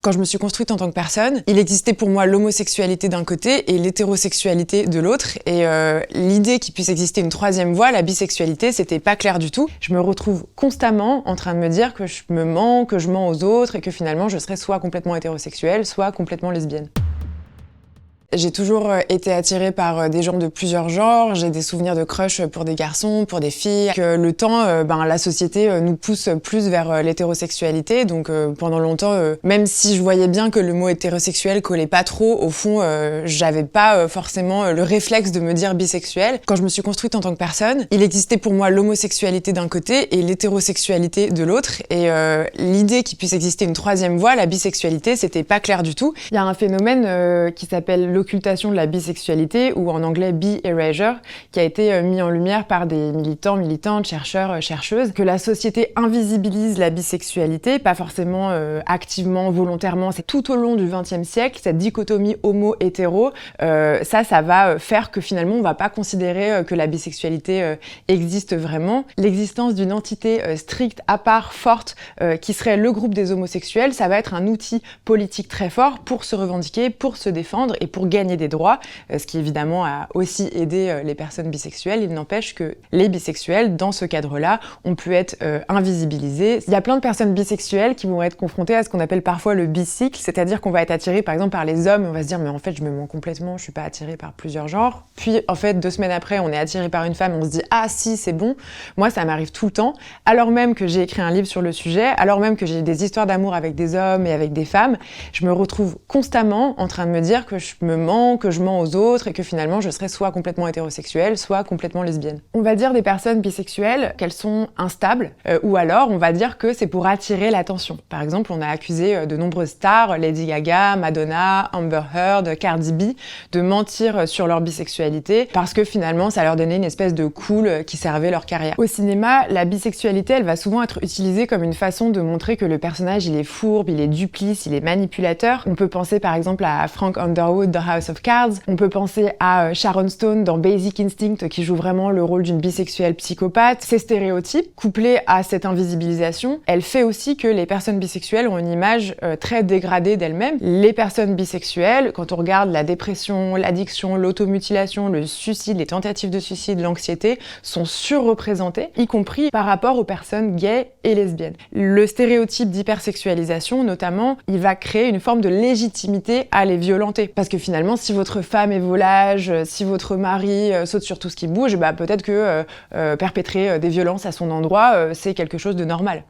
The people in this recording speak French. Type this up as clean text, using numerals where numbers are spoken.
Quand je me suis construite en tant que personne, il existait pour moi l'homosexualité d'un côté et l'hétérosexualité de l'autre. Et l'idée qu'il puisse exister une troisième voie, la bisexualité, c'était pas clair du tout. Je me retrouve constamment en train de me dire que je me mens, que je mens aux autres et que finalement je serais soit complètement hétérosexuelle, soit complètement lesbienne. J'ai toujours été attirée par des gens de plusieurs genres. J'ai des souvenirs de crush pour des garçons, pour des filles. Que le temps, la société nous pousse plus vers l'hétérosexualité. Donc pendant longtemps, même si je voyais bien que le mot hétérosexuel collait pas trop, au fond, j'avais pas forcément le réflexe de me dire bisexuelle. Quand je me suis construite en tant que personne, il existait pour moi l'homosexualité d'un côté et l'hétérosexualité de l'autre. Et l'idée qu'il puisse exister une troisième voie, la bisexualité, c'était pas clair du tout. Il y a un phénomène qui s'appelle l'occultation de la bisexualité, ou en anglais bi-erasure, qui a été mis en lumière par des militants, militantes, chercheurs, chercheuses, que la société invisibilise la bisexualité, pas forcément activement, volontairement. C'est tout au long du XXe siècle, cette dichotomie homo-hétéro, ça va faire que finalement on va pas considérer que la bisexualité existe vraiment. L'existence d'une entité stricte, à part, forte, qui serait le groupe des homosexuels, ça va être un outil politique très fort pour se revendiquer, pour se défendre et pour gagner des droits, ce qui évidemment a aussi aidé les personnes bisexuelles. Il n'empêche que les bisexuels, dans ce cadre-là, ont pu être invisibilisés. Il y a plein de personnes bisexuelles qui vont être confrontées à ce qu'on appelle parfois le bicycle, c'est-à-dire qu'on va être attiré par exemple par les hommes, on va se dire mais en fait je me mens complètement, je suis pas attiré par plusieurs genres. Puis en fait 2 semaines après on est attiré par une femme, on se dit ah si c'est bon. Moi ça m'arrive tout le temps, alors même que j'ai écrit un livre sur le sujet, alors même que j'ai des histoires d'amour avec des hommes et avec des femmes, je me retrouve constamment en train de me dire que je me mens, que je mens aux autres et que finalement je serais soit complètement hétérosexuelle, soit complètement lesbienne. On va dire des personnes bisexuelles qu'elles sont instables, ou alors on va dire que c'est pour attirer l'attention. Par exemple, on a accusé de nombreuses stars, Lady Gaga, Madonna, Amber Heard, Cardi B, de mentir sur leur bisexualité parce que finalement ça leur donnait une espèce de cool qui servait leur carrière. Au cinéma, la bisexualité, elle va souvent être utilisée comme une façon de montrer que le personnage il est fourbe, il est duplice, il est manipulateur. On peut penser par exemple à Frank Underwood dans House of Cards, on peut penser à Sharon Stone dans Basic Instinct qui joue vraiment le rôle d'une bisexuelle psychopathe. Ces stéréotypes, couplés à cette invisibilisation, elle fait aussi que les personnes bisexuelles ont une image très dégradée d'elles-mêmes. Les personnes bisexuelles, quand on regarde la dépression, l'addiction, l'automutilation, le suicide, les tentatives de suicide, l'anxiété, sont surreprésentées, y compris par rapport aux personnes gays et lesbiennes. Le stéréotype d'hypersexualisation, notamment, il va créer une forme de légitimité à les violenter. Parce que finalement, si votre femme est volage, si votre mari saute sur tout ce qui bouge, peut-être que perpétrer des violences à son endroit, c'est quelque chose de normal.